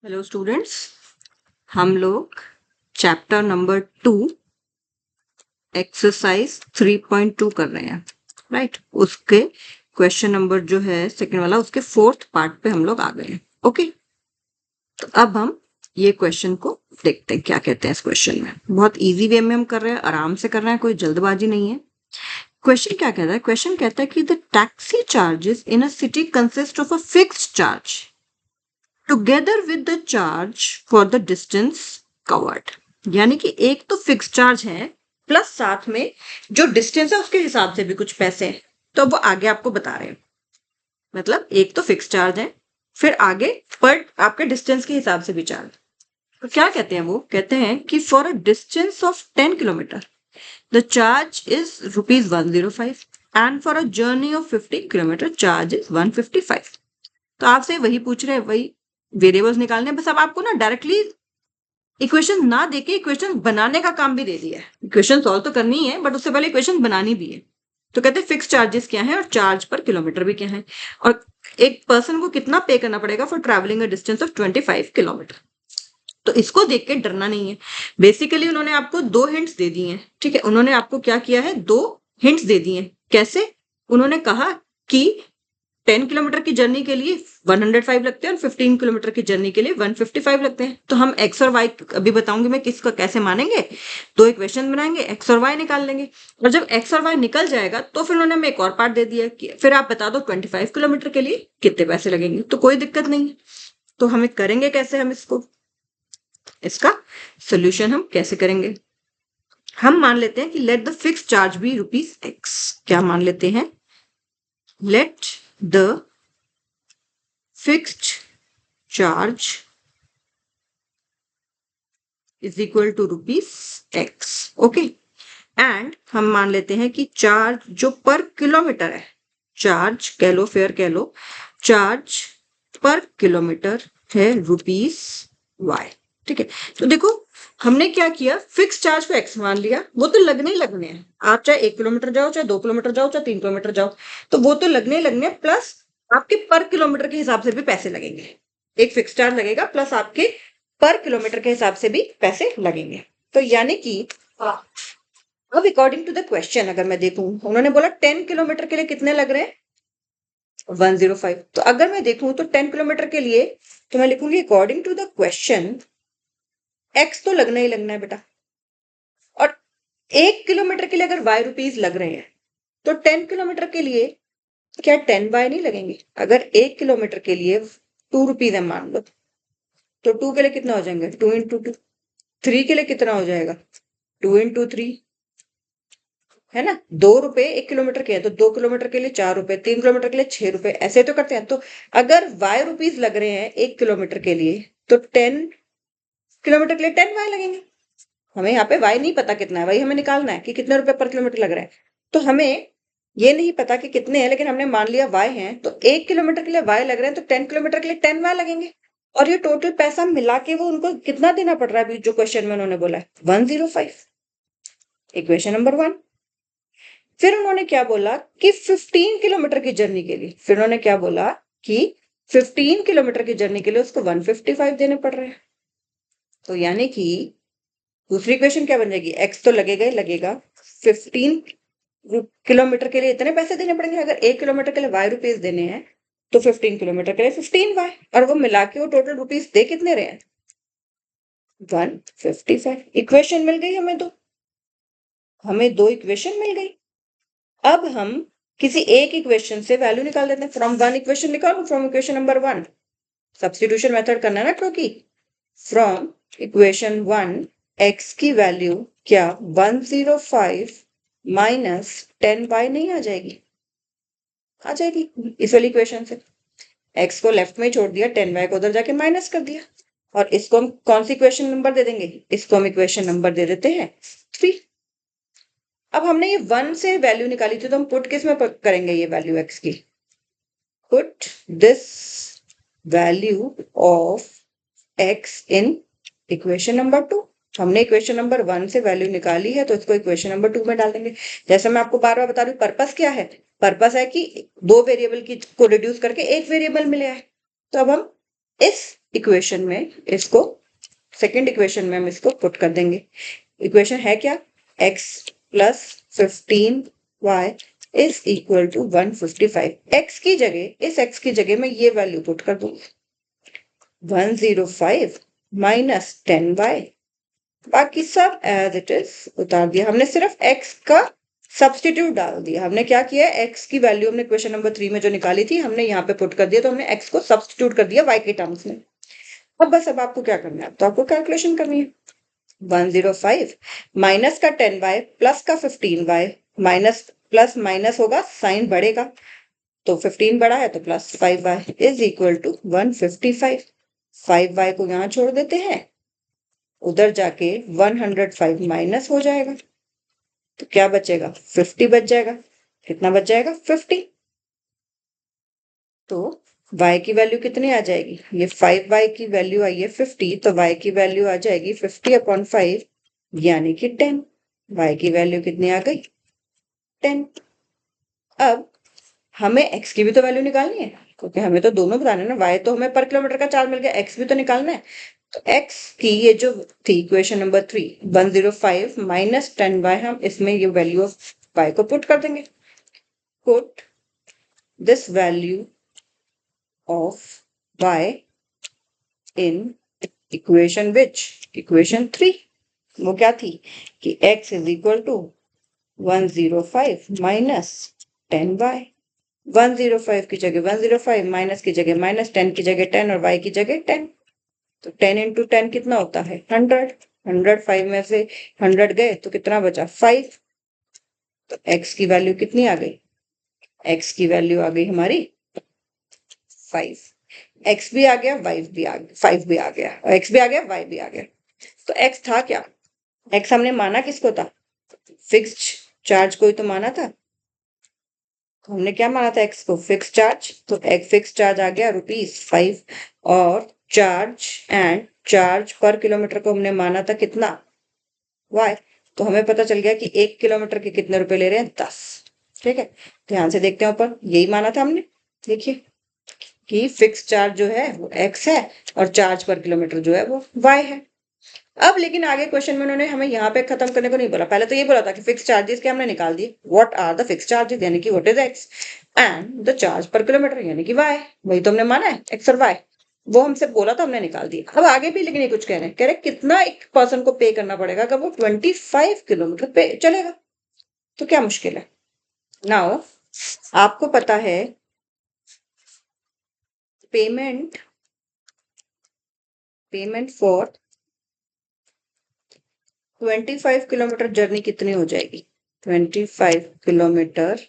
Hello students, हम लोग chapter number 2 exercise 3.2 कर रहे हैं। राइट, उसके क्वेश्चन नंबर जो है सेकंड वाला, उसके फोर्थ पार्ट पे हम लोग आ गए हैं। ओके, तो अब हम ये क्वेश्चन को देखते हैं क्या कहते हैं। इस क्वेश्चन में बहुत इजी वे में हम कर रहे हैं, आराम से कर रहे हैं, कोई जल्दबाजी नहीं है। क्वेश्चन क्या कहता है? क्वेश्चन कहता है कि the taxi charges in a city consist of a fixed charge together with the charge for the distance covered. यानी कि एक तो फिक्स चार्ज है प्लस साथ में जो डिस्टेंस है उसके हिसाब से भी कुछ पैसे हैं। तो वो आगे आपको बता रहे हैं। मतलब एक तो फिक्स चार्ज है, फिर आगे पर आपके डिस्टेंस के हिसाब से भी चार्ज। तो क्या कहते हैं? वो कहते हैं कि for a distance of 10 kilometre the charge is ₹105 and for a journey of 15 kilometre charge is 155। तो आपसे वही पूछ रहे हैं, वही वेरिएबल्स निकालने हैं। बस अब आपको ना डायरेक्टली इक्वेशन ना देके इक्वेशन बनाने का काम भी दे दिया है। इक्वेशन सॉल्व तो करनी है बट उससे पहले इक्वेशन बनानी भी है। तो कहते हैं फिक्स चार्जेस क्या है और चार्ज पर किलोमीटर भी क्या है, और एक पर्सन को कितना पे करना पड़ेगा for travelling a distance of 25 kilometre. तो इसको देख के डरना नहीं है। बेसिकली उन्होंने आपको दो हिंट्स दे दिए हैं। ठीक है, उन्होंने आपको क्या किया है, दो हिंट्स दे दिए हैं। कैसे? उन्होंने कहा कि 10 किलोमीटर की जर्नी के लिए 105 लगते हैं और 15 किलोमीटर की जर्नी के लिए 155 लगते हैं। तो हम एक्स और वाई अभी बताऊंगी मैं किसका कैसे मानेंगे। दो इक्वेशन बनाएंगे, एक्स और वाई निकाल लेंगे, और जब एक्स और वाई निकल जाएगा तो फिर उन्होंने हमें एक और पार्ट दे दिया कि फिर आप बता दो 25 किलोमीटर के लिए कितने पैसे लगेंगे। तो कोई दिक्कत नहीं है। तो हमें करेंगे कैसे? हम इसका सोल्यूशन हम कैसे करेंगे? हम मान लेते हैं कि let the fix charge be ₹x। क्या मान लेते हैं? Let the fixed charge is equal to ₹x। Okay, and हम मान लेते हैं कि चार्ज जो पर किलोमीटर है, चार्ज कह लो फेयर कह लो, चार्ज पर किलोमीटर है ₹y। ठीक है, तो देखो हमने क्या किया, फिक्स चार्ज पे x मान लिया। वो तो लगने ही लगने हैं, आप चाहे 1 किलोमीटर जाओ, चाहे 2 किलोमीटर जाओ, चाहे 3 किलोमीटर जाओ, तो वो तो लगने ही लगने। प्लस आपके पर किलोमीटर के हिसाब से भी पैसे लगेंगे। एक फिक्स चार्ज लगेगा प्लस आपके पर किलोमीटर के हिसाब से भी पैसे लगेंगे। तो यानी कि अब अकॉर्डिंग टू द क्वेश्चन अगर मैं देखूं, उन्होंने बोला 10 किलोमीटर के लिए कितने लग रहे हैं? 105। तो अगर मैं देखूं तो 10 किलोमीटर के लिए तो मैं लिखूंगी according to the question X तो लगना ही लगना है बेटा। और 1 किलोमीटर के लिए अगर वाई रुपीज लग रहे हैं तो 10 किलोमीटर के लिए क्या 10 वाई नहीं लगेंगे? अगर 1 किलोमीटर के लिए ₹2 है मान लो, तो 2 के लिए कितना हो जाएंगे? 2 × 2। 3 के लिए कितना हो जाएगा? 2 × 3, है ना? ₹2 1 किलोमीटर के हैं तो 2 किलोमीटर के लिए ₹4, 3 किलोमीटर के लिए ₹6, ऐसे तो करते हैं। तो अगर वाई रुपीज लग रहे हैं 1 किलोमीटर के लिए तो 10 किलोमीटर के लिए 10 वाई लगेंगे। हमें यहाँ पे वाई नहीं पता कितना है, वही हमें निकालना है कि कितने रुपए पर किलोमीटर लग रहे हैं। तो हमें ये नहीं पता कि कितने हैं, लेकिन हमने मान लिया वाई हैं, तो 1 किलोमीटर के लिए वाई लग रहे हैं तो 10 किलोमीटर के लिए 10 वाई लगेंगे। और ये टोटल पैसा मिला के वो उनको कितना देना पड़ रहा है अभी जो क्वेश्चन में उन्होंने बोला है? 105। Equation number 1। फिर उन्होंने क्या बोला कि 15 किलोमीटर की जर्नी के लिए, फिर उन्होंने क्या बोला कि 15 किलोमीटर की जर्नी के लिए उसको 155 देने पड़ रहे हैं। तो यानी कि दूसरी इक्वेशन क्या बन जाएगी? एक्स तो लगेगा ही लगेगा, 15 किलोमीटर के लिए इतने पैसे देने पड़ेंगे। अगर 1 किलोमीटर के लिए वाई रुपीज देने हैं तो 15 किलोमीटर के लिए 15 वाई, और वो मिला के वो टोटल रुपीज दे कितने रहे हैं? 155। इक्वेशन मिल गई हमें दो, हमें दो इक्वेशन मिल गई। अब हम किसी एक इक्वेशन से वैल्यू निकाल देते हैं। फ्रॉम वन इक्वेशन निकालो, from equation number 1 substitution method करना है ना, क्योंकि फ्रॉम इक्वेशन 1 x की वैल्यू क्या 105 माइनस 10y नहीं आ जाएगी? आ जाएगी इस वाली इक्वेशन से। x को लेफ्ट में छोड़ दिया, 10y को उधर जाके माइनस कर दिया, और इसको हम कौन सी इक्वेशन नंबर दे देंगे? इसको हम इक्वेशन नंबर दे देते हैं 3। अब हमने ये 1 से वैल्यू निकाली थी, तो हम पुट किस में करेंगे ये वैल्यू x की? Put this value of x in equation number 2। हमने इक्वेशन नंबर 1 से वैल्यू निकाली है तो इसको इक्वेशन नंबर 2 में डाल देंगे। जैसे मैं आपको बार बार बता रही हूँ, पर्पस क्या है? पर्पस है कि दो वेरिएबल की को रिड्यूस करके एक वेरिएबल मिले है। तो अब हम इस इक्वेशन में इसको, सेकेंड इक्वेशन में हम इसको पुट कर देंगे। इक्वेशन है क्या, x प्लस 15y is equal to 155। x की जगह, इस x की जगह मैं ये वैल्यू पुट कर दूंगी 105 माइनस 10y, बाकी सब एज इट इज उतार दिया। हमने सिर्फ x का सब्सटीट्यूट डाल दिया। हमने क्या किया, x की वैल्यू हमने क्वेश्चन नंबर 3 में जो निकाली थी हमने यहाँ पे पुट कर दिया, तो हमने x को सब्सटीट्यूट कर दिया y के टर्म्स में। अब बस अब आपको क्या करना है, तो आपको कैलकुलेशन करनी है। 105 माइनस का 10y प्लस का 15y, माइनस प्लस माइनस होगा, साइन बढ़ेगा, तो 15 बड़ा है तो plus 5y is equal to 155। 5y को यहां छोड़ देते हैं, उधर जाके 105 माइनस हो जाएगा, तो क्या बचेगा, 50 बच जाएगा। कितना बच जाएगा, 50। तो y की वैल्यू कितनी आ जाएगी, ये 5y की वैल्यू आई है 50, तो y की वैल्यू आ जाएगी 50/5 यानी कि 10। y की वैल्यू कितनी आ गई, 10। अब हमें x की भी तो वैल्यू निकालनी है, क्योंकि हमें तो दोनों बताना है ना, y तो हमें पर किलोमीटर का चार्ज मिल गया, x भी तो निकालना है। तो x की ये जो थी इक्वेशन नंबर 3 105 माइनस 10y, हम इसमें ये वैल्यू ऑफ y को पुट कर देंगे। Put this value of y in equation which, equation 3, वो क्या थी कि x is equal to 105 minus 10y। 105 की जगह 105, माइनस की जगह माइनस, 10 की जगह 10 और y की जगह 10, तो 10 इंटू 10 कितना होता है 100। 105 में से 100 गए तो कितना बचा 5, तो x की वैल्यू कितनी आ गई, x की वैल्यू आ गई हमारी 5। x भी आ गया, y भी आ गया, 5 भी आ गया, x भी आ गया, y भी आ गया। तो x था क्या, x हमने माना किसको था, फिक्स्ड चार्ज को ही तो माना था। तो हमने क्या माना था, x को फिक्स चार्ज, तो एक फिक्स चार्ज आ गया ₹5, और charge and charge per kilometre को हमने माना था कितना, y। तो हमें पता चल गया कि 1 किलोमीटर के कितने रुपए ले रहे हैं, 10। ठीक है, ध्यान से देखते हैं ऊपर, यही माना था हमने। देखिए कि फिक्स चार्ज जो है वो x है और चार्ज पर किलोमीटर जो है वो y है। अब लेकिन आगे क्वेश्चन में उन्होंने हमें यहाँ पे खत्म करने को नहीं बोला, पहले तो ये बोला था कि फिक्स चार्जेस के हमने निकाल दिए, what are the fix charges यानी कि what is x and the charge per kilometre यानी कि y, वही तो हमने माना है x और y, वो हमसे बोला था हमने निकाल दिया। अब आगे भी लेकिन ये कुछ कह रहे हैं कितना एक पर्सन को पे करना पड़ेगा अगर वो 25 किलोमीटर पे चलेगा, तो क्या मुश्किल है। नाउ आपको पता है पेमेंट फॉर 25 किलोमीटर जर्नी कितनी हो जाएगी, 25 किलोमीटर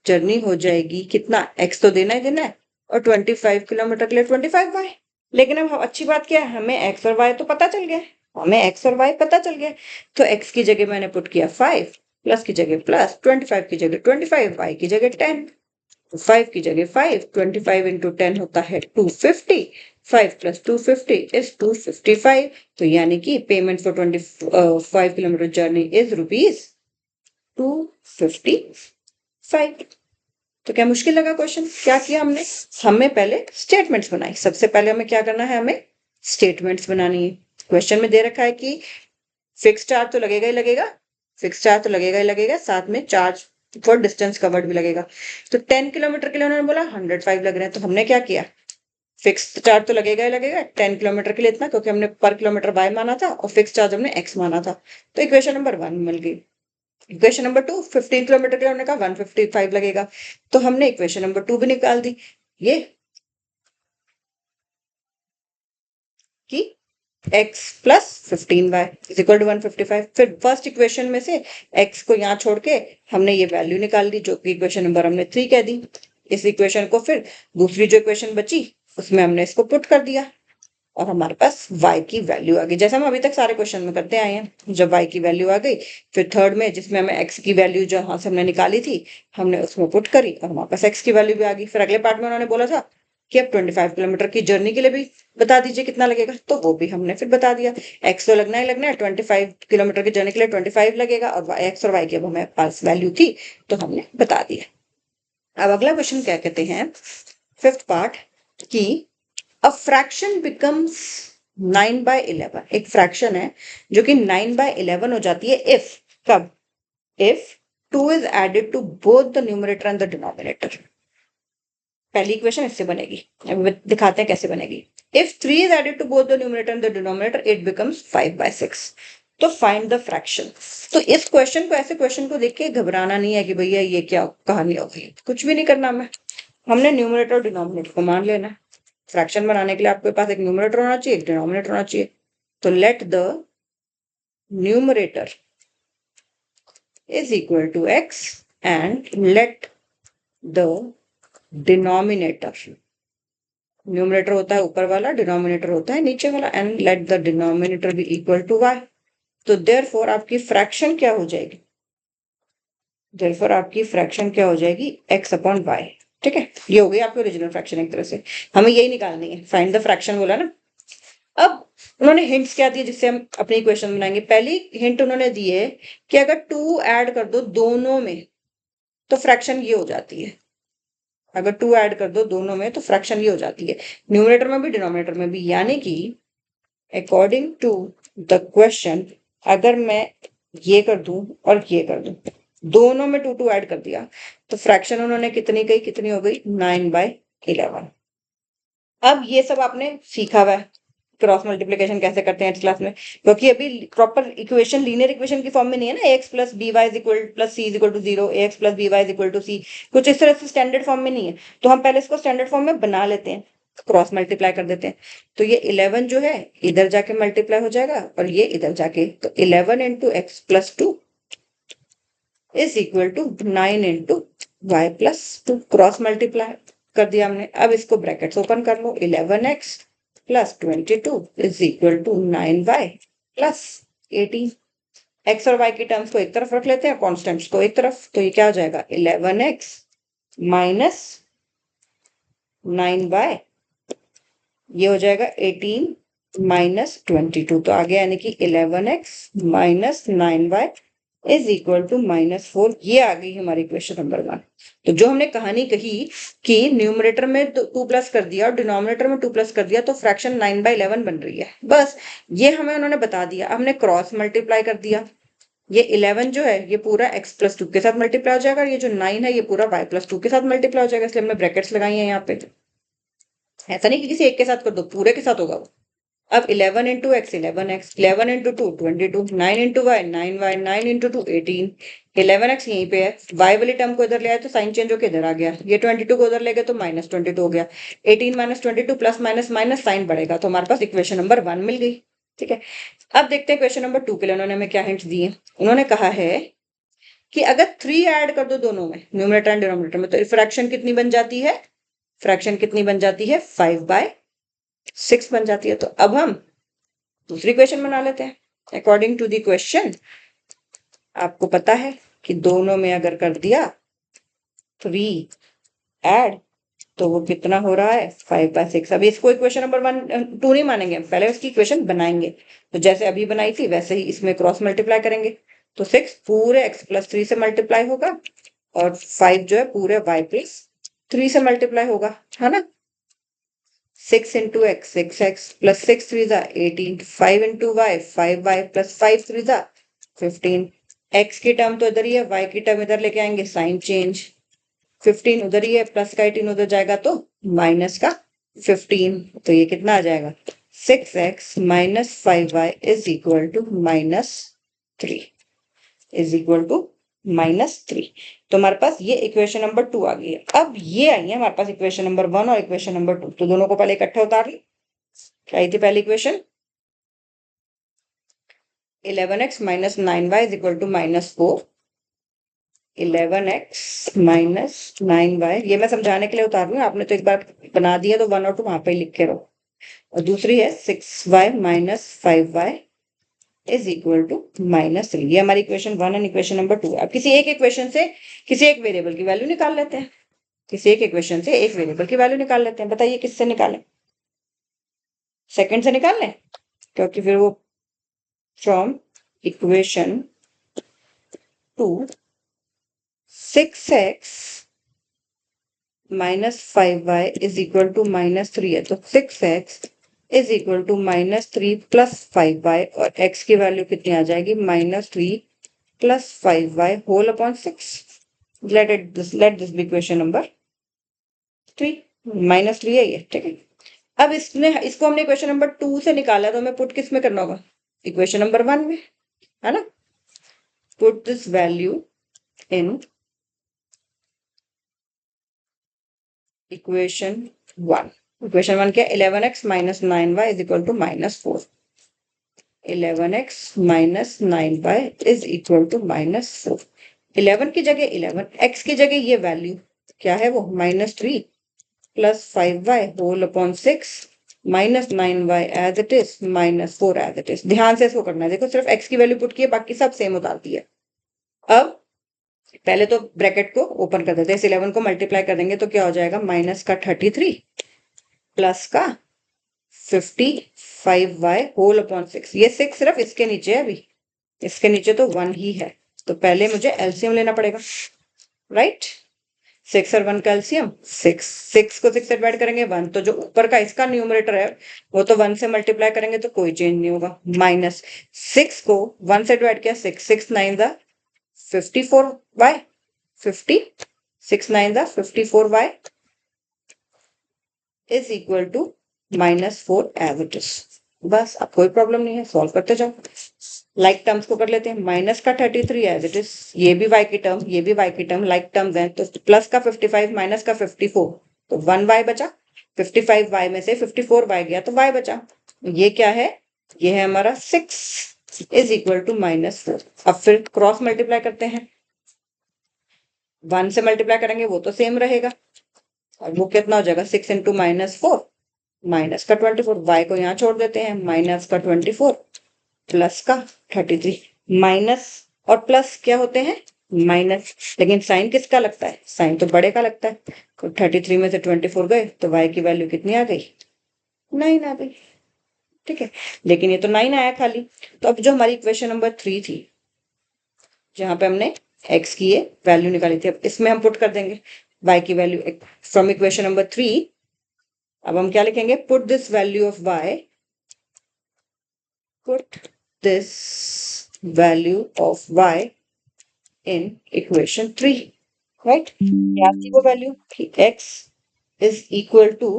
जर्नी हो जाएगी कितना, x तो देना ही देना है, और 25 किलोमीटर के लिए 25y। लेकिन अब अच्छी बात क्या है, हमें x और y तो पता चल गया, हमें x और y पता चल गया, तो x की जगह मैंने पुट किया 5, प्लस की जगह प्लस, 25 की जगह 25, y की जगह 10, 5 की जगह 5, 25 इंटू 10 होता है 250, 5 प्लस 250 इज 255, तो यानी कि payment for 25 kilometre journey is ₹255। तो क्या मुश्किल लगा क्वेश्चन, क्या किया हमने, हमें पहले स्टेटमेंट्स बनाई। सबसे पहले हमें क्या करना है, हमें स्टेटमेंट्स बनानी है। क्वेश्चन में दे रखा है कि फिक्स चार्ज तो लगेगा ही लगेगा, फिक्स चार्ज तो लगेगा ही लगेगा, साथ में चार्ज फॉर डिस्टेंस कवर्ड भी लगेगा। तो 10 किलोमीटर के लिए उन्होंने बोला 105 लग रहे हैं, तो हमने क्या किया, फिक्स चार्ज तो लगेगा ही लगेगा 10 किलोमीटर के लिए इतना, क्योंकि हमने पर किलोमीटर बाय माना था और फिक्स चार्ज हमने एक्स माना था। तो इक्वेशन नंबर 1 मिल गई। इक्वेशन नंबर 2, 15 किलोमीटर के लिए हमने कहा 155 लगेगा, तो हमने इक्वेशन नंबर 2 भी निकाल दी, ये कि x प्लस 15y इज इक्वल टू 155। फिर फर्स्ट इक्वेशन में से x को यहाँ छोड़ के हमने ये वैल्यू निकाल दी, जो कि इक्वेशन नंबर हमने 3 कह दी। इस इक्वेशन को फिर दूसरी जो इक्वेशन बची उसमें हमने इसको पुट कर दिया, और हमारे पास y की वैल्यू आ गई, जैसे हम अभी तक सारे क्वेश्चन में करते आए हैं। जब y की वैल्यू आ गई, फिर थर्ड में जिसमें हमें x की वैल्यू जहां से हमने निकाली थी हमने उसमें पुट करी, और हमारे पास x की वैल्यू भी आ गई। फिर अगले पार्ट में उन्होंने बोला था कि अब 25 किलोमीटर की जर्नी के लिए भी बता दीजिए कितना लगेगा, तो वो भी हमने फिर बता दिया। x तो लगना ही लगना है, 25 किलोमीटर की जर्नी के लिए 25 लगेगा, और x और y की अब हमें पास वैल्यू थी तो हमने बता दिया। अब अगला क्वेश्चन क्या कहते हैं, फिफ्थ पार्ट, की अ फ्रैक्शन बिकम्स 9/11, एक फ्रैक्शन है जो कि 9/11 हो जाती है इफ, कब, if 2 is added to both the numerator and the denominator. पहली इक्वेशन इससे बनेगी, अब दिखाते हैं कैसे बनेगी। If 3 is added to both the numerator and the denominator it becomes 5/6। तो फाइंड द फ्रैक्शन। तो इस क्वेश्चन को, ऐसे क्वेश्चन को देख के घबराना नहीं है कि भैया ये क्या कहानी हो गई, कुछ भी नहीं करना हमें। हमने न्यूमरेटर और डिनोमिनेटर को मान लेना है। फ्रैक्शन बनाने के लिए आपके पास एक न्यूमरेटर होना चाहिए, एक डिनोमिनेटर होना चाहिए। तो let the numerator is equal to x and let the denominator, numerator होता है ऊपर वाला, डिनोमिनेटर होता है नीचे वाला, and let the denominator be equal to y। तो देयरफॉर आपकी फ्रैक्शन क्या हो जाएगी, देयरफॉर आपकी फ्रैक्शन क्या हो जाएगी, x अपॉन y। ठीक है, ये हो गई आपकी ओरिजिनल फ्रैक्शन। एक तरह से हमें यही निकालनी है, फाइंड द फ्रैक्शन बोला ना। अब उन्होंने हिंट्स क्या दिए जिससे हम अपनी इक्वेशन बनाएंगे। पहली हिंट उन्होंने दी है कि अगर 2 ऐड कर दो दोनों में तो फ्रैक्शन ये हो जाती है। अगर 2 ऐड कर दो दोनों में तो फ्रैक्शन ये हो जाती है, न्यूमरेटर में भी डिनोमिनेटर में भी। यानी कि अकॉर्डिंग टू द क्वेश्चन, अगर मैं ये कर दूं और ये कर दूं, दोनों में 2 ऐड कर दिया, तो फ्रैक्शन उन्होंने कितनी कही, कितनी हो गई, 9/11। अब ये सब आपने सीखा हुआ है, क्रॉस मल्टीप्लिकेशन कैसे करते हैं इस क्लास में, क्योंकि अभी प्रॉपर इक्वेशन, लीनियर इक्वेशन की फॉर्म में नहीं है ना, ax plus B Y equal plus C equal to 0, ax plus B Y equal to C, कुछ इस तरह से स्टैंडर्ड फॉर्म में नहीं है। तो हम पहले इसको स्टैंडर्ड फॉर्म में बना लेते हैं, क्रॉस मल्टीप्लाई कर देते हैं। तो ये 11 जो है इधर जाके मल्टीप्लाई हो जाएगा और ये इधर जाके, तो 11 into X plus 2 is equal to 9 into Y plus 2। Cross multiply कर दिया हमने। अब इसको ब्रैकेट्स ओपन कर लो, 11x plus 22 is equal to 9y plus 18। X और वाई की टर्म्स को एक तरफ रख लेते हैं, कॉन्स्टेंट्स को एक तरफ। तो ये क्या हो जाएगा, 11x माइनस 9y, ये हो जाएगा 18 माइनस 22। तो आ गया यानी कि 11x minus 9y is equal to -4। ये आ गई हमारी क्वेश्चन नंबर 1। तो जो हमने कहानी कही कि न्यूमरेटर में 2 प्लस कर दिया और डिनोमिनेटर में 2 प्लस कर दिया तो फ्रैक्शन 9/11 बन रही है, बस ये हमें उन्होंने बता दिया। हमने क्रॉस मल्टीप्लाई कर दिया, ये 11 जो है ये पूरा x प्लस 2 के साथ मल्टीप्लाई हो जाएगा, ये जो 9 है ये पूरा y प्लस 2 के साथ मल्टीप्लाई हो जाएगा, इसलिए हमने ब्रैकेट्स लगाई है यहाँ पे। ऐसा नहीं कि किसी एक के साथ कर दो, पूरे के साथ होगा वो। अब 11 into X 11x, 11 into 2 22, 9 into Y 9y, 9 into 2 18। 11x यहीं पे है, y वाली टर्म को इधर ले आए तो साइन चेंज होकर इधर आ गया, ये 22 को उधर ले गए तो -22 हो गया। 18 minus 22 plus minus minus sign बढ़ेगा, तो हमारे पास इक्वेशन नंबर 1 मिल गई। ठीक है, अब देखते हैं क्वेश्चन नंबर 2 के लिए उन्होंने हमें क्या हिंट्स दिए। उन्होंने कहा है कि अगर 3 ऐड कर दो दोनों में, न्यूमरेटर एंड डिनोमिनेटर में, तो फ्रैक्शन कितनी बन जाती है, फ्रैक्शन कितनी बन जाती है, 5/6 बन जाती है। तो अब हम दूसरी क्वेश्चन बना लेते हैं। अकॉर्डिंग टू द क्वेश्चन आपको पता है कि दोनों में अगर कर दिया 3 ऐड तो वो कितना हो रहा है, 5/6। अभी इसको इक्वेशन नंबर 2 नहीं मानेंगे, पहले इसकी इक्वेशन बनाएंगे। तो जैसे अभी बनाई थी वैसे ही इसमें क्रॉस मल्टीप्लाई करेंगे। तो 6 पूरे x प्लस 3 से मल्टीप्लाई होगा और 5 जो है पूरे y प्लस 3 से मल्टीप्लाई होगा, है ना। 6 into X 6x plus 6 3 18, 5 into Y 5y plus 5 3 15। x की टर्म तो इधर ही है, y की टर्म इधर लेके आएंगे, साइन चेंज, 15 उधर ही है, प्लस का 18 उधर जाएगा तो माइनस का 15। तो ये कितना आ जाएगा, 6x minus 5y is equal to -3, is equal to -3। तो हमारे पास ये इक्वेशन नंबर 2 आ गई है। अब ये आई है हमारे पास इक्वेशन नंबर 1 और इक्वेशन नंबर 2। तो दोनों को पहले इकट्ठे उतार ली। क्या आई थी पहली equation, 11x minus 9y is equal to -4। 11x minus 9y, ये मैं समझाने के लिए उतार रही हूँ, आपने तो एक बार बना दिया तो 1 और 2 वहां पे लिख के रहो। और दूसरी है 6y minus 5y is equal to -3। ये हमारी इक्वेशन 1 एंड इक्वेशन नंबर 2। अब किसी एक इक्वेशन से किसी एक वेरिएबल की वैल्यू निकाल लेते हैं, किसी एक इक्वेशन से एक वेरिएबल की वैल्यू निकाल लेते हैं। बताइए किससे निकालें, सेकंड से निकाल लें, क्योंकि फिर वो from equation 2 6x -5y is equal to -3 है, तो 6x is equal to -3 plus 5y, और x की वैल्यू कितनी आ जाएगी, -3 plus 5y whole upon 6। let this be question number 3। -3 है ये, ठीक है। अब इसको हमने क्वेश्चन नंबर 2 से निकाला, तो हमें पुट किस में करना होगा, इक्वेशन नंबर 1 में, है ना। Put this value in equation 1। Equation 1 क्या, 11x minus 9y is equal to -4। 11x minus 9y is equal to -4। 11 की जगह 11, x की जगह ये वैल्यू क्या है, वो -3 plus 5y whole upon 6 minus 9y as it is -4 as it is. ध्यान से इसको करना है, देखो सिर्फ x की वैल्यू पुट की है, बाकी सब सेम उतारती है। अब पहले तो ब्रैकेट को ओपन कर देते हैं, इस 11 को मल्टीप्लाई कर देंगे तो क्या हो जाएगा, माइनस का 33 प्लस का 55y होल अपॉन 6। ये 6 सिर्फ इसके नीचे है, अभी इसके नीचे तो 1 ही है, तो पहले मुझे एलसीएम लेना पड़ेगा, राइट। 6 और 1 का एलसीएम 6, 6 को 6 से डिवाइड करेंगे 1, तो जो ऊपर का इसका न्यूमरेटर है वो तो 1 से मल्टीप्लाई करेंगे तो कोई चेंज नहीं होगा। माइनस 6 को 1 से डिवाइड किया, 6 6 9 the 54y 50, 6 9 the 54y is equal to -4 as it is. बस अब कोई प्रॉब्लम नहीं है, सॉल्व करते जाओ। लाइक टर्म्स को कर लेते हैं, माइनस का 33 एज इट इज, ये भी y की टर्म, ये भी y की टर्म, लाइक टर्म्स हैं, तो प्लस का 55 माइनस का 54, तो 1y बचा। 55y में से 54y गया तो y बचा। ये क्या है, ये है हमारा 6 इज इक्वल टू -4। अब फिर क्रॉस मल्टीप्लाई करते हैं, 1 से मल्टीप्लाई करेंगे वो तो सेम रहेगा, और वो कितना हो जाएगा, 6 इंटू -4 माइनस का 24, y को यहाँ छोड़ देते हैं, माइनस का 24 प्लस का 33। माइनस और प्लस क्या होते हैं, माइनस, लेकिन साइन किसका लगता है, साइन तो बड़े का लगता है। तो 33 में से 24 गए तो y की वैल्यू कितनी आ गई, 9 आ गई, ठीक है। लेकिन ये तो 9 आया खाली, तो अब जो हमारी इक्वेशन नंबर 3 थी, जहां पे हमने x की ये वैल्यू निकाली थी, अब इसमें हम पुट कर देंगे y की वैल्यू फ्रॉम इक्वेशन नंबर 3। अब हम क्या लिखेंगे, put this value of y, put this value of y in equation 3, right? क्या थी वो वैल्यू, x is equal to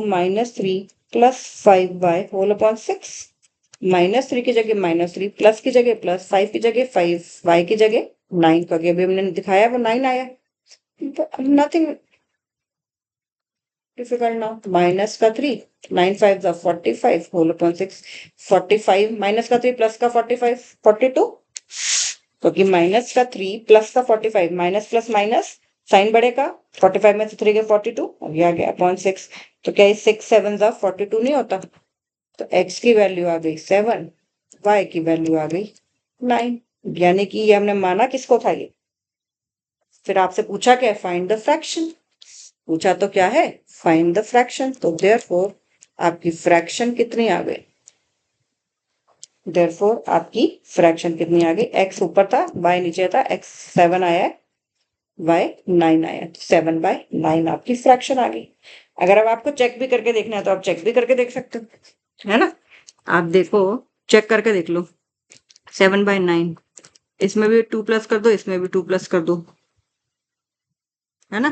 -3 plus 5y whole upon 6। -3 की जगह -3, प्लस की जगह प्लस, 5 की जगह 5, y की जगह 9, तो अभी हमने दिखाया वो 9 आया, नथिंग डिफिकल्ट नाउ। माइनस का 3, 9 5 द 45 होल अपॉन 6, 45 माइनस का 3 प्लस का 45 42, क्योंकि माइनस का 3 प्लस का 45, माइनस प्लस माइनस साइन बढ़ेगा, 45 में से 3 के 42, और ये आ गया अपॉन 6। तो क्या 6 7 द 42 नहीं होता, तो x की वैल्यू आ गई 7, y की वैल्यू आ गई 9, यानी कि ये हमने माना किसको था ये। फिर आपसे पूछा क्या, फाइंड द फ्रैक्शन, पूछा तो क्या है, फाइंड द फ्रैक्शन, तो देयरफॉर आपकी फ्रैक्शन कितनी आ गई, देयरफॉर आपकी फ्रैक्शन कितनी आ गई, x ऊपर था y नीचे था, x 7 आया है, y 9 आया, 7/9 आपकी फ्रैक्शन आ गई। अगर अब आपको चेक भी करके देखना है तो आप चेक भी करके देख सकते हो, है ना। आप देखो, चेक करके देख लो, 7/9, इसमें भी 2 प्लस कर दो, इसमें भी 2 प्लस कर दो, है ना।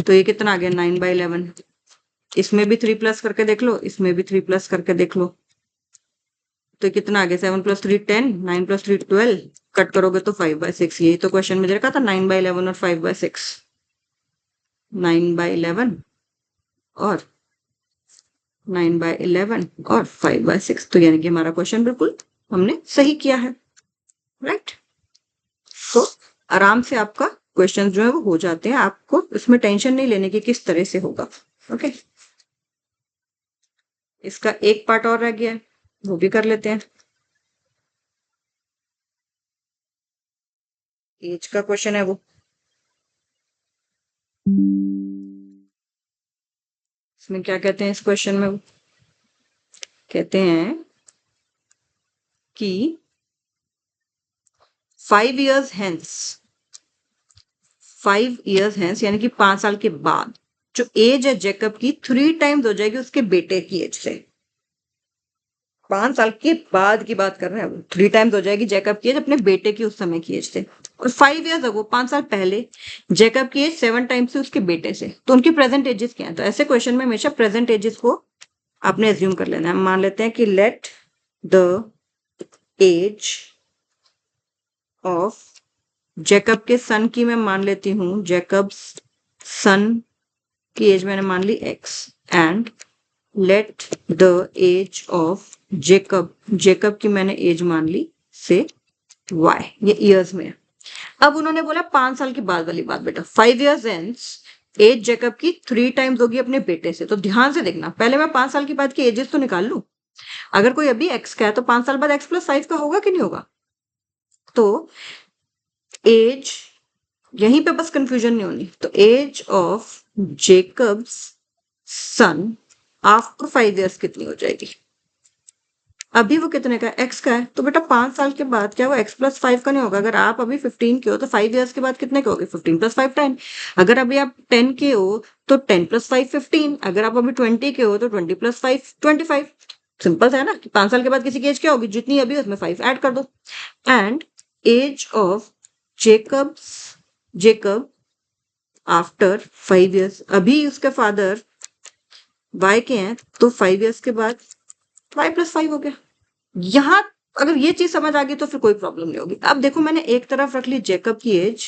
तो ये कितना आ गया, 9/11। इसमें भी 3 प्लस करके देख लो, इसमें भी 3 प्लस करके देख लो, तो कितना आ गया, 7 + 3 10, 9 + 3 12, कट करोगे तो 5/6। यही तो क्वेश्चन में दे रखा था, 9/11 और 5/6, 9/11 और 9/11 और 5/6, तो यानी कि हमारा क्वेश्चन बिल्कुल हमने सही किया है, राइट। तो आराम से आपका क्वेश्चन जो है वो हो जाते हैं, आपको इसमें टेंशन नहीं लेने की किस तरह से होगा, ओके। इसका एक पार्ट और रह गया है, वो भी कर लेते हैं। एज का क्वेश्चन है वो, इसमें क्या कहते हैं, इस क्वेश्चन में वो कहते हैं कि 5 years hence 5 years hence यानी कि 5 साल के बाद जो एज है जेकब की 3 टाइम्स हो जाएगी उसके बेटे की एज से। 5 साल के बाद की बात कर रहे हैं, 3 टाइम्स हो जाएगी जेकब की एज अपने बेटे की उस समय की एज से। और 5 years अगो 5 साल पहले जेकब की एज 7 टाइम्स से उसके बेटे से। तो उनकी प्रेजेंट एजेस क्या है? तो ऐसे क्वेश्चन में हमेशा प्रेजेंट एजेस को आपने एज्यूम कर लेना है। हम मान लेते हैं कि let the age of Jacob के सन की मैं मान लेती हूँ, जेकब सन की एज मैंने मान ली X, and let the age of Jacob, Jacob की मैंने एज मान ली से वाई, ये ईयर्स में है। अब उन्होंने बोला 5 साल के बाद वाली बात बेटा, 5 years एंड्स एज जेकब की 3 टाइम्स होगी अपने बेटे से। तो ध्यान से देखना, पहले मैं 5 साल के बाद की एजेस तो निकाल लूं। अगर कोई अभी एक्स का है तो 5 साल बाद एक्स प्लस 5 का होगा कि नहीं होगा? तो एज, यहीं पे बस कंफ्यूजन नहीं होनी। तो age of Jacob's son after 5 years कितनी हो जाएगी? अभी वो कितने का है? एक्स का है। तो बेटा 5 साल के बाद क्या वो एक्स प्लस 5 का नहीं होगा? अगर आप अभी 15 के हो तो 5 years के बाद कितने के होगे? 15 प्लस 5 10। अगर अभी आप 10 के हो तो 10 प्लस 5 15। अगर आप अभी 20 के हो तो 20 प्लस 5 25। सिंपल है ना कि 5 साल के बाद किसी की एज क्या होगी? जितनी अभी उसमें 5 ऐड कर दो। And age of Jacob after 5 years, अभी उसके फादर वाई के हैं तो 5 years के बाद वाई प्लस 5 हो गया। यहां अगर ये चीज समझ आ गई तो फिर कोई प्रॉब्लम नहीं होगी। अब देखो मैंने एक तरफ रख ली जेकब की एज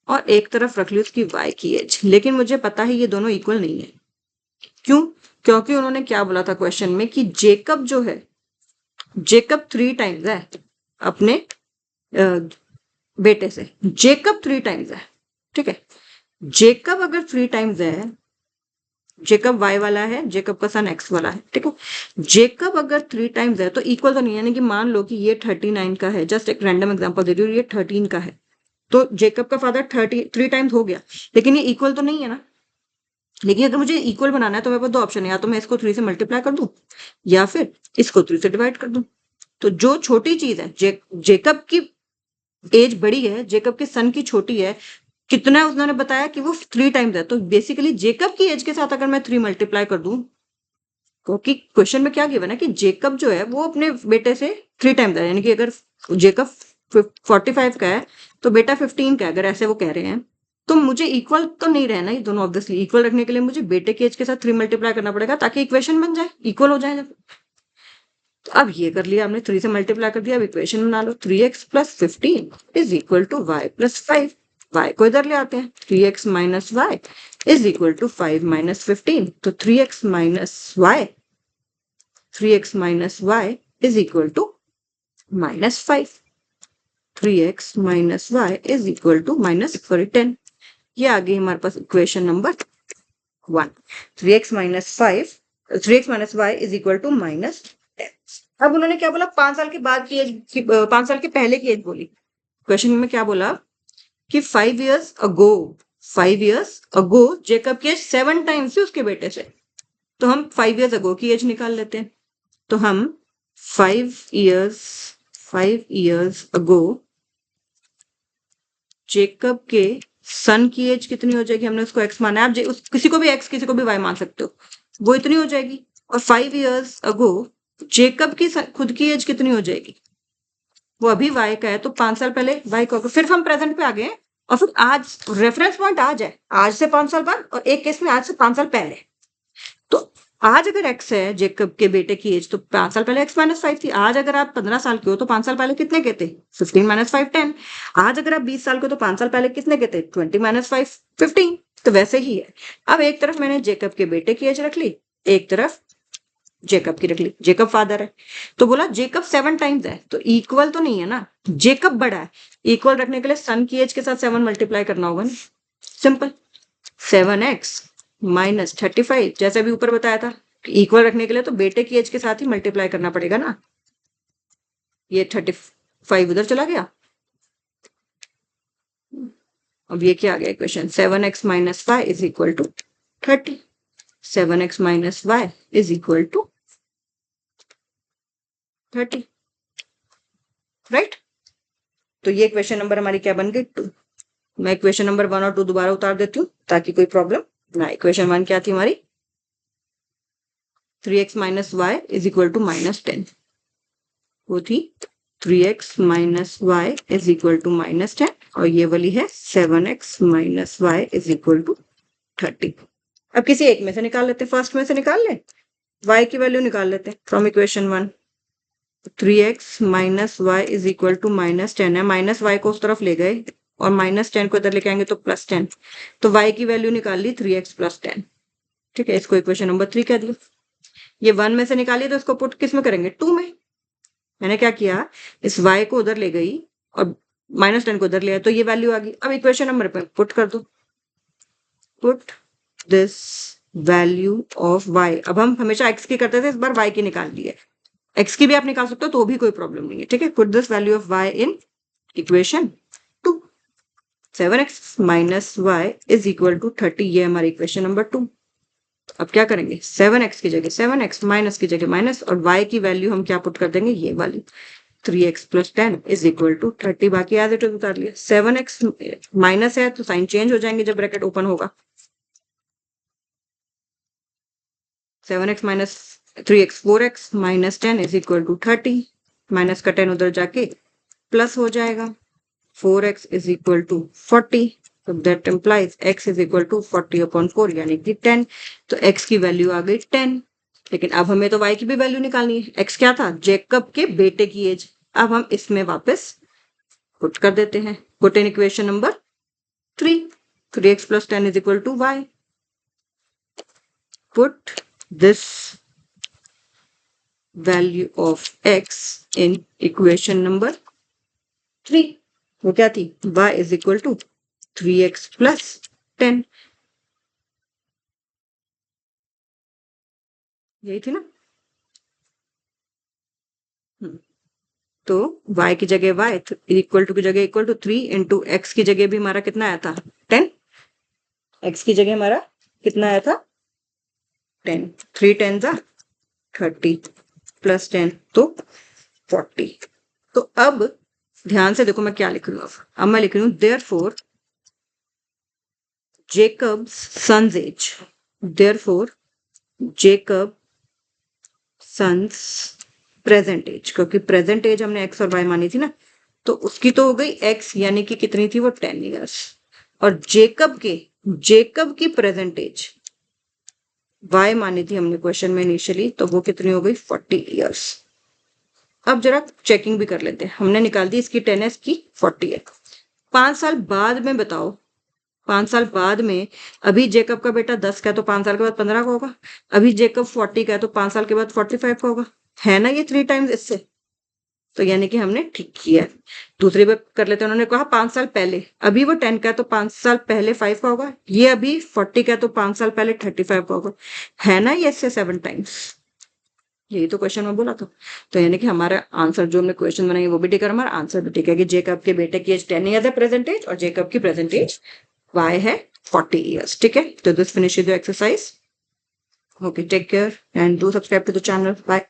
और एक तरफ रख ली उसकी वाई की एज, लेकिन मुझे पता है ये दोनों इक्वल नहीं है। क्यों? क्योंकि उन्होंने क्या बोला था क्वेश्चन में कि जेकब जो है, जेकब 3 टाइम्स है अपने बेटे से। जेकब 3 टाइम्स है, ठीक है। जेकब अगर 3 टाइम्स है, जेकब वाई वाला है, जेकब का सन एक्स वाला है, ठीक है। जेकब अगर 3 टाइम्स है तो इक्वल तो नहीं है। यानी कि मान लो कि ये 39 का है, जस्ट एक रैंडम एग्जांपल दे रही हूँ, ये 13 का है। तो जेकब का फादर 3 टाइम्स हो गया, लेकिन ये इक्वल तो नहीं है ना। लेकिन अगर मुझे इक्वल बनाना है तो मेरे पास 2 ऑप्शन है, या तो मैं इसको 3 से मल्टीप्लाई कर दूं या फिर इसको 3 से डिवाइड कर दूं। तो जो छोटी चीज है, जेकब की एज बड़ी है, जेकब के सन की छोटी है, कितना उन्होंने बताया कि वो 3 टाइम्स है। तो बेसिकली जेकब की एज के साथ अगर मैं 3 मल्टीप्लाई कर दूं, क्योंकि क्वेश्चन में क्या गिवन है कि जेकब जो है वो अपने बेटे से 3 टाइम्स है। यानी कि अगर जेकब 45 का है तो बेटा 15 का है, अगर ऐसे वो कह रहे हैं। तो मुझे इक्वल तो नहीं रहना, ये दोनों ऑब्वियसली इक्वल रखने के लिए मुझे बेटे के एज के साथ 3 मल्टीप्लाई करना पड़ेगा ताकि इक्वेशन बन जाए, इक्वल हो जाए जब। तो अब ये कर लिया हमने, 3 से मल्टीप्लाई कर दिया। अब इक्वेशन बना लो, 3x plus 15 is equal to Y plus 5। Y को इधर ले आते हैं, 3x minus Y is equal to 5 minus 15। तो 3x minus Y, 3x minus Y is equal to minus 5। 3x minus Y is equal to minus 10। ये आ गई हमारे पास equation number 1। 3x minus 5, 3x minus Y is equal to minus 10। अब उन्होंने क्या बोला? 5 साल के बाद की एज, 5 साल के पहले की एज बोली। क्वेश्चन में क्या बोला कि 5 years अगो, 5 years अगो जेकब की एज 7 टाइम्स थी उसके बेटे से। तो हम 5 years अगो की एज निकाल लेते हैं। तो हम 5 years अगो जेकब के सन की एज कितनी हो जाएगी? हमने उसको एक्स माना है, आप किसी को भी एक्स किसी को भी वाई मान सकते हो, वो इतनी हो जाएगी। और 5 years अगो जेकब की खुद की एज कितनी हो जाएगी? वो अभी वाई का है तो 5 साल पहले वाई का होगा। फिर हम प्रेजेंट पे आ गए और फिर आज रेफरेंस पॉइंट आज है, आज से 5 साल बाद, और एक केस में आज से 5 साल पहले। तो आज अगर एक्स है जेकब के बेटे की एज तो 5 साल पहले एक्स माइनस 5 थी। आज अगर आप 15 साल के हो तो 5 साल पहले कितने के थे? 15 माइनस 5 10। आज अगर आप 20 साल के हो तो 5 साल पहले कितने के थे? 20 माइनस 5 15। तो वैसे ही है। अब एक तरफ मैंने जेकब के बेटे की एज रख ली, एक तरफ जेकब की रख ली। जेकब फादर है तो बोला जेकब 7 टाइम्स है, तो इक्वल तो नहीं है ना, जेकब बड़ा है। इक्वल रखने के लिए सन की एज के साथ 7 मल्टीप्लाई करना होगा ना, सिंपल। 7x माइनस 35, जैसे अभी ऊपर बताया था, इक्वल रखने के लिए तो बेटे की एज के साथ ही मल्टीप्लाई करना पड़ेगा ना। ये 35 उधर चला गया। अब ये क्या आ गया equation? 7x minus Y is equal to 30। 7x minus Y is equal to 30, right. तो ये क्वेश्चन नंबर हमारी क्या बन गई? 2। मैं इक्वेशन नंबर 1 और 2 दोबारा उतार देती हूँ ताकि कोई प्रॉब्लम ना। इक्वेशन 1 क्या थी हमारी, 3x minus Y is equal to -10, वो थी 3x minus Y is equal to -10, और ये वाली है 7x minus Y is equal to 30। अब किसी एक में से निकाल लेते हैं, फर्स्ट में से निकाल लें, y की वैल्यू निकाल लेते हैं from equation 1। 3x minus Y is equal to -10 है, माइनस वाई को उस तरफ ले गए और -10 को इधर लेके आएंगे तो +10, तो y की वैल्यू निकाल ली 3x + 10। ठीक है, इसको इक्वेशन नंबर 3 कह दिया। ये 1 में से निकालिए तो इसको पुट किस में करेंगे, 2 में। मैंने क्या किया, इस y को उधर ले गई और -10 को उधर ले आया, तो ये वैल्यू आ गई। अब इक्वेशन नंबर पे पुट कर दो, put this value of y। अब हम हमेशा x की करते थे, इस बार y की निकाल ली है। x की भी आप निकाल सकते हो तो भी कोई प्रॉब्लम नहीं है। ठीक है, put this value of y in equation 2। 7x minus Y is equal to 30, ये हमारी इक्वेशन नंबर 2। अब क्या करेंगे, 7x की जगह 7x, माइनस की जगह माइनस, और y की वैल्यू हम क्या पुट कर देंगे, ये वाली 3x + 10 इज इक्वल टू 30। बाकी एज इट इज उतार लिया। 7x माइनस है तो साइन चेंज हो जाएंगे जब ब्रैकेट ओपन होगा। 7x minus 3x 4x minus 10 is equal to 30, minus का 10 उधर जाके प्लस हो जाएगा। 4x इज इक्वल टू 40, तो that implies x is equal to 40/4 यानी कि 10। तो x की वैल्यू आ गई 10। लेकिन अब हमें तो y की भी वैल्यू निकालनी है। x क्या था, जेकब के बेटे की एज। अब हम इसमें वापस पुट कर देते हैं, put in equation number 3। 3x + 10 is equal to y। Put this value of x in equation number 3। वो क्या थी, y is equal to 3x + 10, यही थी ना। तो y की जगह y, इक्वल टू की जगह इक्वल टू 3 इंटू एक्स की जगह भी हमारा कितना आया था, 10। x की जगह हमारा कितना आया था, 10। 3 10 30 + 10 तो 40। तो अब ध्यान से देखो मैं क्या लिख रही हूँ। अब मैं लिख रही हूँ therefore Jacob's son's age, therefore Jacob son's present age, क्योंकि प्रेजेंट एज हमने x और y मानी थी ना, तो उसकी तो हो गई x, यानी कि कितनी थी वो 10 इयर्स। और जेकब की प्रेजेंट एज y मानी थी हमने क्वेश्चन में इनिशियली, तो वो कितनी हो गई 40 इयर्स। अब जरा चेकिंग भी कर लेते हैं। हमने निकाल दी इसकी 10 है, इसकी 40 है। 5 साल बाद में बताओ, 5 साल बाद में, अभी जेकब का बेटा 10 का है तो 5 साल के बाद 15 का होगा। अभी जेकब 40 का है तो 5 साल के बाद 45 का होगा, है ना, ये 3 टाइम्स इससे। तो यानी कि हमने ठीक किया। दूसरी बार कर लेते हैं। उन्होंने कहा 5 साल पहले, अभी वो 10 का है तो 5 साल पहले 5 का होगा। ये अभी 40 का है तो 5 साल पहले 35 का होगा, है ना, ये इससे 7 टाइम्स। यही तो क्वेश्चन में बोला था। तो यानी कि हमारा आंसर जो हमने क्वेश्चन बनाई वो भी ठीक है, हमारा आंसर भी ठीक है कि जेकब के बेटे की एज 10 ईयर्स है प्रेजेंट एज, और जेकब की प्रेजेंट एज y है 40 इयर्स। ठीक है, तो this finishes your exercise. Okay, take care and do subscribe to the channel. Bye.